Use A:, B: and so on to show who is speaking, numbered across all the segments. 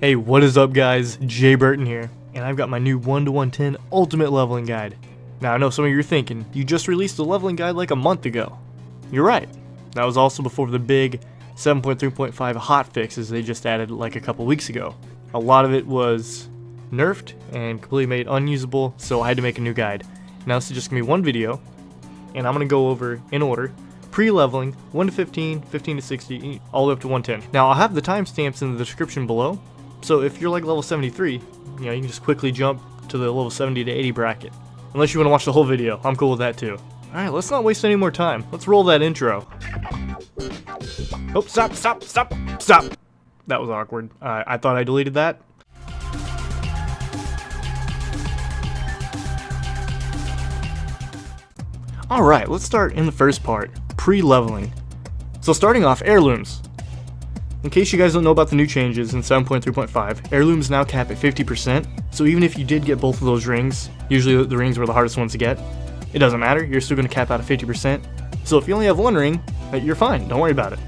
A: Hey, what is up guys? Jay Burton here, and I've got my new 1 to 110 Ultimate Leveling Guide. Now I know some of you are thinking, you just released the leveling guide like a month ago. You're right. That was also before the big 7.3.5 hotfixes they just added like a couple weeks ago. A lot of it was nerfed and completely made unusable, so I had to make a new guide. Now this is just going to be one video, and I'm going to go over, in order, pre-leveling 1 to 15, 15 to 60, all the way up to 110. Now I'll have the timestamps in the description below, so if you're like level 73, you can just quickly jump to the level 70 to 80 bracket. Unless you want to watch the whole video, I'm cool with that too. Alright, let's not waste any more time. Let's roll that intro. Oh, stop. That was awkward. I thought I deleted that. Alright, let's start in the first part, pre-leveling. So starting off, heirlooms. In case you guys don't know about the new changes in 7.3.5, heirlooms now cap at 50%, so even if you did get both of those rings, usually the rings were the hardest ones to get, it doesn't matter, you're still going to cap out at 50%, so if you only have one ring, you're fine, don't worry about it.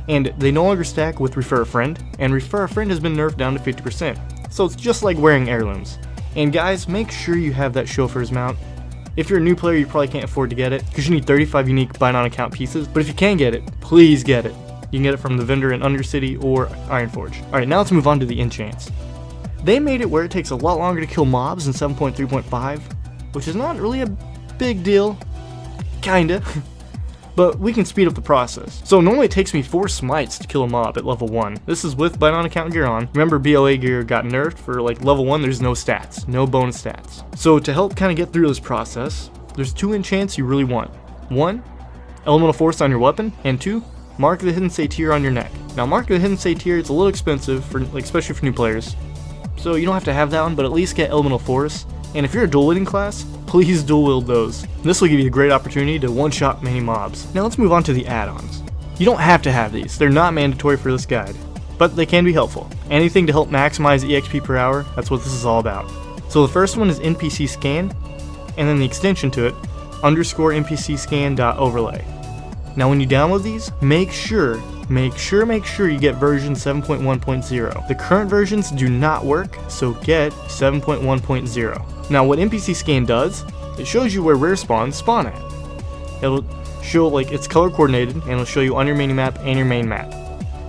A: And they no longer stack with Refer a Friend, and Refer a Friend has been nerfed down to 50%, so it's just like wearing heirlooms. And guys, make sure you have that chauffeur's mount. If you're a new player, you probably can't afford to get it, because you need 35 unique buy on account pieces, but if you can get it, please get it. You can get it from the vendor in Undercity or Ironforge. Alright, now let's move on to the Enchants. They made it where it takes a lot longer to kill mobs in 7.3.5, which is not really a big deal. Kinda. But we can speed up the process. So normally it takes me 4 smites to kill a mob at level 1. This is with buy on account gear on. Remember, BOA gear got nerfed for like level 1, there's no stats, no bonus stats. So to help kind of get through this process, there's 2 enchants you really want. 1, Elemental Force on your weapon, and 2, Mark the Hidden Satyr on your neck. Now Mark the Hidden Satyr, it's a little expensive, for especially for new players. So you don't have to have that one, but at least get Elemental Force. And if you're a dual wielding class, please dual wield those. This will give you a great opportunity to one-shot many mobs. Now let's move on to the add-ons. You don't have to have these, they're not mandatory for this guide, but they can be helpful. Anything to help maximize EXP per hour, that's what this is all about. So the first one is NPC Scan, and then the extension to it, _NPCScan.overlay. Now when you download these, make sure you get version 7.1.0. The current versions do not work, so get 7.1.0. Now what NPC Scan does, it shows you where rare spawns spawn at. It'll show like it's color coordinated, and it'll show you on your minimap and your main map.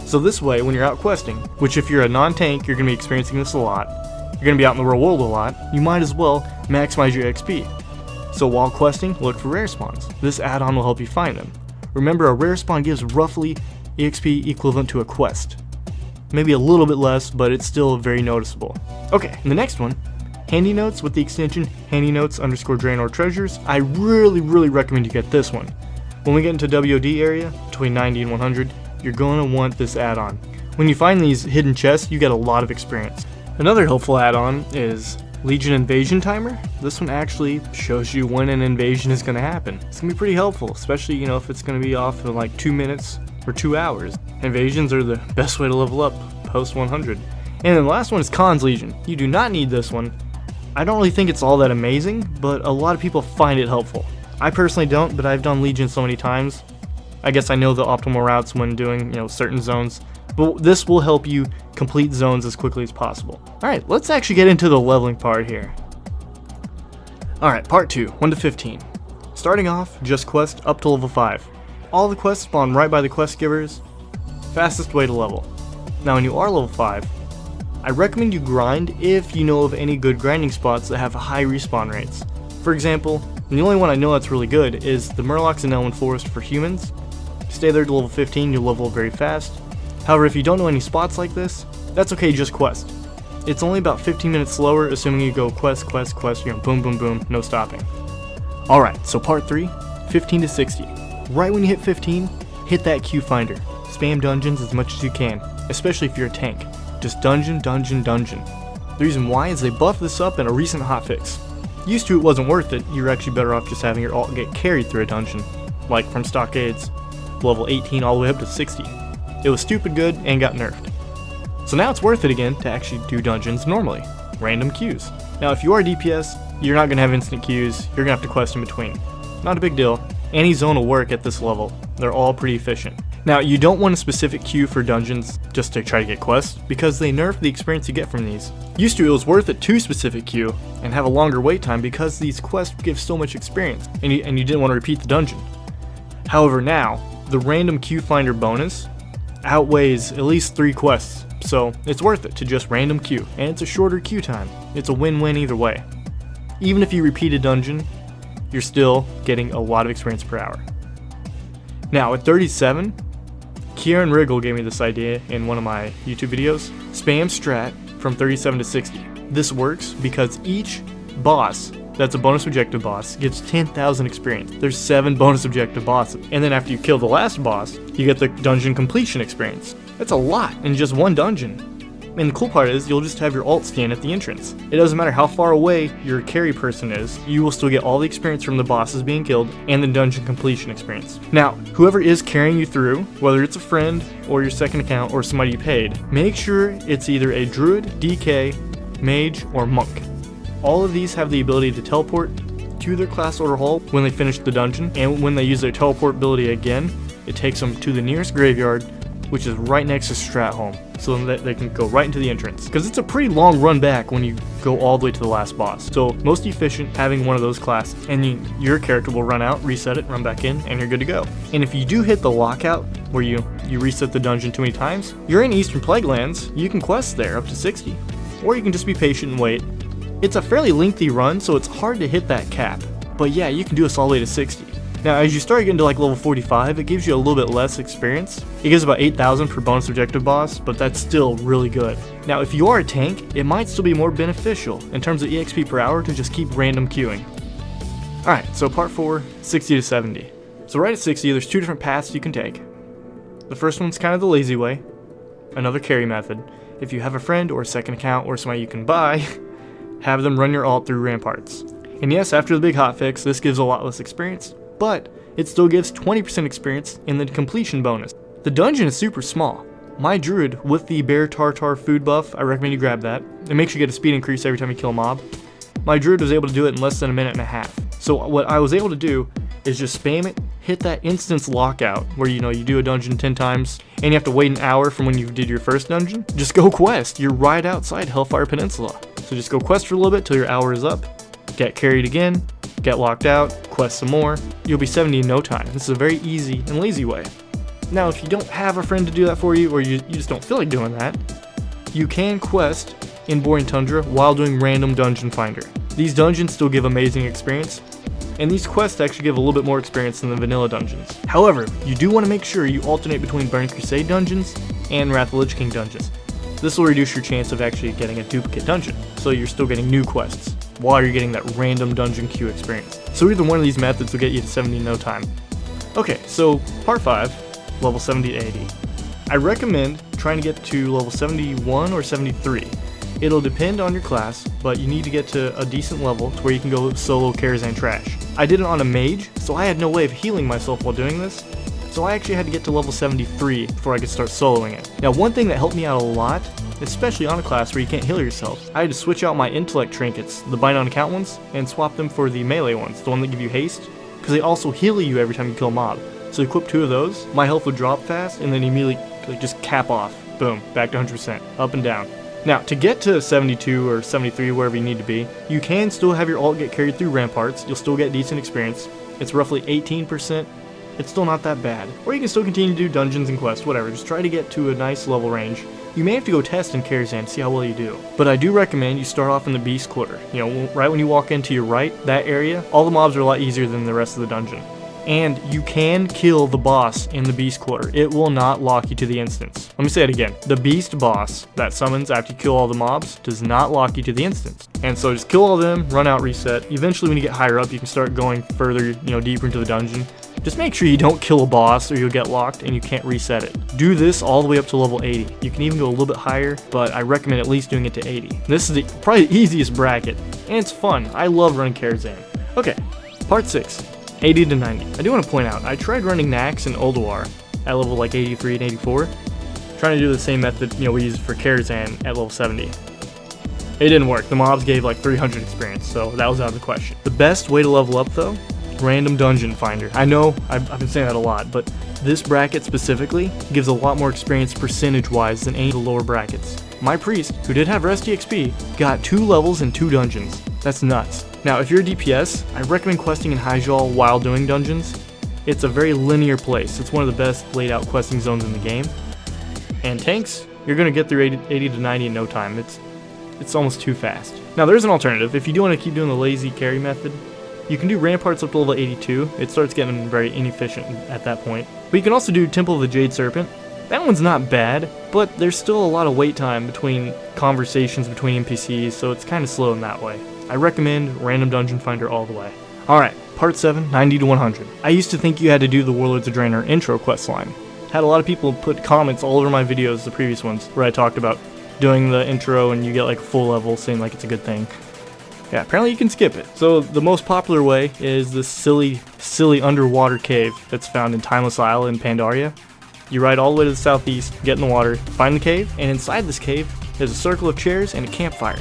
A: So this way, when you're out questing, which if you're a non-tank, you're going to be experiencing this a lot, you're going to be out in the real world a lot, you might as well maximize your XP. So while questing, look for rare spawns. This add-on will help you find them. Remember, a rare spawn gives roughly EXP equivalent to a quest. Maybe a little bit less, but it's still very noticeable. Okay, and the next one, Handy Notes with the extension Handy Notes _Draenor Treasures. I really recommend you get this one. When we get into WOD area, between 90 and 100, you're going to want this add-on. When you find these hidden chests, you get a lot of experience. Another helpful add-on is Legion Invasion Timer. This one actually shows you when an invasion is going to happen. It's going to be pretty helpful, especially if it's going to be off in like 2 minutes or 2 hours. Invasions are the best way to level up post 100. And then the last one is Khan's Legion. You do not need this one. I don't really think it's all that amazing, but a lot of people find it helpful. I personally don't, but I've done Legion so many times. I guess I know the optimal routes when doing certain zones. But this will help you complete zones as quickly as possible. Alright, let's actually get into the leveling part here. Alright, part 2, 1 to 15. Starting off, just quest up to level 5. All the quests spawn right by the quest givers. Fastest way to level. Now when you are level 5, I recommend you grind if you know of any good grinding spots that have high respawn rates. For example, the only one I know that's really good is the Murlocs in Elwynn Forest for humans. Stay there to level 15, you'll level very fast. However, if you don't know any spots like this, that's okay, just quest. It's only about 15 minutes slower, assuming you go quest, boom, no stopping. Alright, so part 3, 15 to 60. Right when you hit 15, hit that Q finder. Spam dungeons as much as you can, especially if you're a tank. Just dungeon. The reason why is they buffed this up in a recent hotfix. Used to it wasn't worth it, you're actually better off just having your ult get carried through a dungeon. Like from Stockades, level 18 all the way up to 60. It was stupid good and got nerfed. So now it's worth it again to actually do dungeons normally. Random queues. Now if you are DPS, you're not going to have instant queues, you're going to have to quest in between. Not a big deal. Any zone will work at this level. They're all pretty efficient. Now, you don't want a specific queue for dungeons just to try to get quests, because they nerf the experience you get from these. Used to, it was worth it to specific queue and have a longer wait time because these quests give so much experience, and you didn't want to repeat the dungeon. However, now, the random queue finder bonus outweighs at least 3 quests, so it's worth it to just random queue, and it's a shorter queue time. It's a win-win either way. Even if you repeat a dungeon, you're still getting a lot of experience per hour. Now, at 37, Kieran Riggle gave me this idea in one of my YouTube videos. Spam strat from 37 to 60. This works because each boss that's a bonus objective boss gives 10,000 experience. There's 7 bonus objective bosses. And then after you kill the last boss, you get the dungeon completion experience. That's a lot in just one dungeon. And the cool part is you'll just have your alt stand at the entrance. It doesn't matter how far away your carry person is, you will still get all the experience from the bosses being killed and the dungeon completion experience. Now, whoever is carrying you through, whether it's a friend or your second account or somebody you paid, make sure it's either a druid, DK, mage, or monk. All of these have the ability to teleport to their class order hall when they finish the dungeon, and when they use their teleport ability again, it takes them to the nearest graveyard, which is right next to Stratholme, so that they can go right into the entrance. Because it's a pretty long run back when you go all the way to the last boss. So most efficient having one of those classes, and your character will run out, reset it, run back in, and you're good to go. And if you do hit the lockout, where you reset the dungeon too many times, you're in Eastern Plaguelands, you can quest there up to 60. Or you can just be patient and wait. It's a fairly lengthy run, so it's hard to hit that cap. But yeah, you can do this all the way to 60. Now, as you start getting to like level 45, it gives you a little bit less experience. It gives about 8,000 per bonus objective boss, but that's still really good. Now, if you are a tank, it might still be more beneficial in terms of EXP per hour to just keep random queuing. Alright, so part 4, 60 to 70. So right at 60, there's 2 different paths you can take. The first one's kind of the lazy way, another carry method. If you have a friend or a second account or somebody you can buy, have them run your alt through ramparts. And yes, after the big hotfix, this gives a lot less experience, but it still gives 20% experience in the completion bonus. The dungeon is super small. My druid with the bear tartar food buff, I recommend you grab that. It makes you get a speed increase every time you kill a mob. My druid was able to do it in less than a minute and a half. So what I was able to do is just spam it, hit that instance lockout where you do a dungeon 10 times and you have to wait an hour from when you did your first dungeon. Just go quest. You're right outside Hellfire Peninsula. So just go quest for a little bit till your hour is up, get carried again, get locked out, quest some more. You'll be 70 in no time. This is a very easy and lazy way. Now, if you don't have a friend to do that for you, or you just don't feel like doing that, you can quest in Boring Tundra while doing random dungeon finder. These dungeons still give amazing experience, and these quests actually give a little bit more experience than the vanilla dungeons. However, you do want to make sure you alternate between Burning Crusade dungeons and Wrath of the Lich King dungeons. This will reduce your chance of actually getting a duplicate dungeon, so you're still getting new quests while you're getting that random dungeon queue experience. So either one of these methods will get you to 70 in no time. Okay, so part 5, level 70 to 80. I recommend trying to get to level 71 or 73. It'll depend on your class, but you need to get to a decent level to where you can go solo Karazhan Trash. I did it on a mage, so I had no way of healing myself while doing this, so I actually had to get to level 73 before I could start soloing it. Now, one thing that helped me out a lot, especially on a class where you can't heal yourself, I had to switch out my intellect trinkets, the bind on account ones, and swap them for the melee ones, the one that give you haste, because they also heal you every time you kill a mob. So equip 2 of those, my health would drop fast, and then immediately just cap off. Boom, back to 100%, up and down. Now, to get to 72 or 73, wherever you need to be, you can still have your alt get carried through ramparts. You'll still get decent experience. It's roughly 18%. It's still not that bad. Or you can still continue to do dungeons and quests, whatever. Just try to get to a nice level range. You may have to go test in Karazhan to see how well you do. But I do recommend you start off in the Beast Quarter. Right when you walk into your right, that area, all the mobs are a lot easier than the rest of the dungeon. And you can kill the boss in the Beast Quarter. It will not lock you to the instance. Let me say it again. The Beast boss that summons after you kill all the mobs does not lock you to the instance. And so just kill all of them, run out, reset. Eventually when you get higher up, you can start going further, deeper into the dungeon. Just make sure you don't kill a boss or you'll get locked and you can't reset it. Do this all the way up to level 80. You can even go a little bit higher, but I recommend at least doing it to 80. This is probably the easiest bracket, and it's fun. I love running Karazhan. Okay, part 6. 80 to 90. I do want to point out, I tried running Nax and Ulduar at level like 83 and 84, trying to do the same method we used for Karazhan at level 70. It didn't work. The mobs gave like 300 experience, so that was out of the question. The best way to level up though, random dungeon finder. I know I've been saying that a lot, but This bracket specifically gives a lot more experience percentage-wise than any of the lower brackets. My priest, who did have rest EXP, got 2 levels and 2 dungeons. That's nuts. Now, if you're a DPS, I recommend questing in Hyjal while doing dungeons. It's a very linear place. It's one of the best laid out questing zones in the game. And tanks, you're going to get through 80 to 90 in no time. It's almost too fast. Now, there's an alternative. If you do want to keep doing the lazy carry method, you can do ramparts up to level 82. It starts getting very inefficient at that point. But you can also do Temple of the Jade Serpent. That one's not bad, but there's still a lot of wait time between conversations between NPCs, so it's kind of slow in that way. I recommend Random Dungeon Finder all the way. Alright, Part 7, 90 to 100. I used to think you had to do the Warlords of Draenor intro questline. Had a lot of people put comments all over my videos, the previous ones, where I talked about doing the intro and you get like full level, saying like it's a good thing. Yeah, apparently you can skip it. So the most popular way is this silly underwater cave that's found in Timeless Isle in Pandaria. You ride all the way to the southeast, get in the water, find the cave, and inside this cave, there's a circle of chairs and a campfire.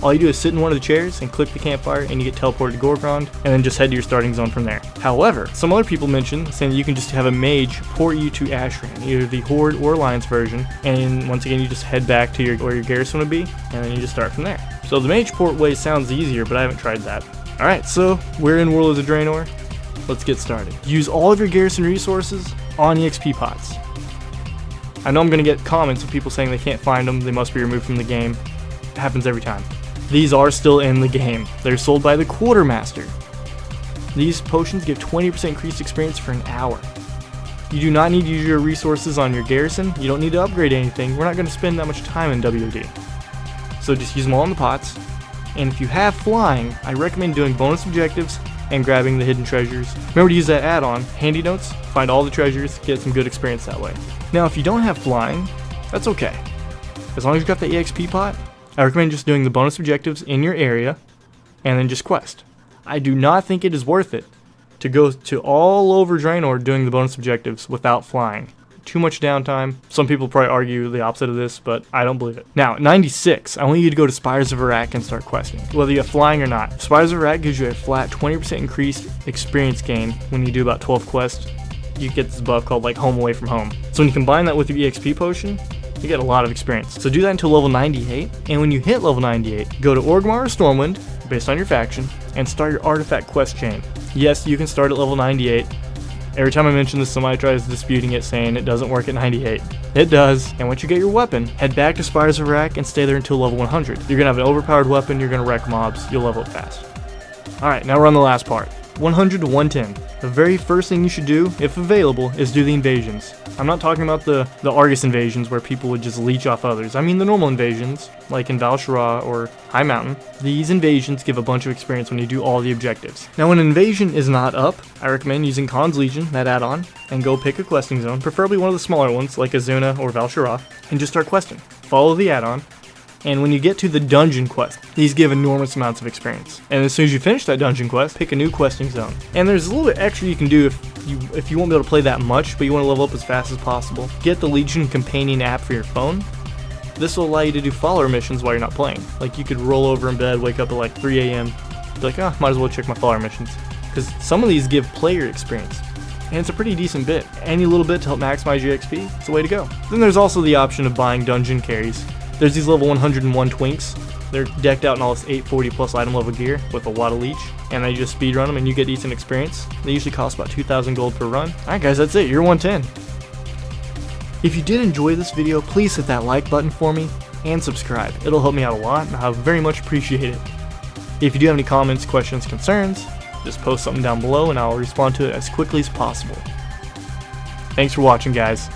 A: All you do is sit in one of the chairs and click the campfire and you get teleported to Gorgrond, and then just head to your starting zone from there. However, some other people mentioned saying that you can just have a mage port you to Ashran, either the Horde or Alliance version, and once again you just head back to where your garrison would be, and then you just start from there. So the mage port way sounds easier, but I haven't tried that. Alright, so we're in Warlords of Draenor. Let's get started. Use all of your garrison resources on EXP pots. I know I'm going to get comments of people saying they can't find them, they must be removed from the game. It happens every time. These are still in the game. They're sold by the Quartermaster. These potions give 20% increased experience for an hour. You do not need to use your resources on your garrison. You don't need to upgrade anything. We're not going to spend that much time in WOD. So just use them all in the pots. And if you have flying, I recommend doing bonus objectives and grabbing the hidden treasures. Remember to use that add-on, Handy Notes, find all the treasures, get some good experience that way. Now if you don't have flying, that's okay. As long as you've got the EXP pot, I recommend just doing the bonus objectives in your area and then just quest. I do not think it is worth it to go to all over Draenor doing the bonus objectives without flying. Too much downtime. Some people probably argue the opposite of this, but I don't believe it. Now, at 96, I want you to go to Spires of Iraq and start questing, whether you have flying or not. Spires of Iraq gives you a flat 20% increased experience gain when you do about 12 quests. You get this buff called like Home Away from Home. So when you combine that with your EXP potion, you get a lot of experience. So do that until level 98, and when you hit level 98, go to Orgrimmar or Stormwind, based on your faction, and start your artifact quest chain. Yes, you can start at level 98. Every time I mention this, somebody tries disputing it, saying it doesn't work at 98. It does, and once you get your weapon, head back to Spires of Iraq and stay there until level 100. You're gonna have an overpowered weapon, you're gonna wreck mobs, you'll level up fast. Alright, now we're on the last part. 100 to 110. The very first thing you should do, if available, is do the invasions. I'm not talking about the Argus invasions where people would just leech off others. I mean the normal invasions, like in Val-Shara or High Mountain. These invasions give a bunch of experience when you do all the objectives. Now when an invasion is not up, I recommend using Khan's Legion, that add-on, and go pick a questing zone, preferably one of the smaller ones like Azuna or Val-Shara, and just start questing. Follow the add-on. And when you get to the dungeon quest, these give enormous amounts of experience. And as soon as you finish that dungeon quest, pick a new questing zone. And there's a little bit extra you can do if you won't be able to play that much, but you want to level up as fast as possible. Get the Legion Companion app for your phone. This will allow you to do follower missions while you're not playing. Like you could roll over in bed, wake up at like 3 a.m. Be like, might as well check my follower missions. Because some of these give player experience. And it's a pretty decent bit. Any little bit to help maximize your XP, it's the way to go. Then there's also the option of buying dungeon carries. There's these level 101 twinks. They're decked out in all this 840 plus item level gear with a lot of leech, and they just speedrun them and you get decent experience. They usually cost about 2,000 gold per run. Alright guys, that's it, you're 110. If you did enjoy this video, please hit that like button for me and subscribe. It'll help me out a lot and I very much appreciate it. If you do have any comments, questions, concerns, just post something down below and I'll respond to it as quickly as possible. Thanks for watching guys.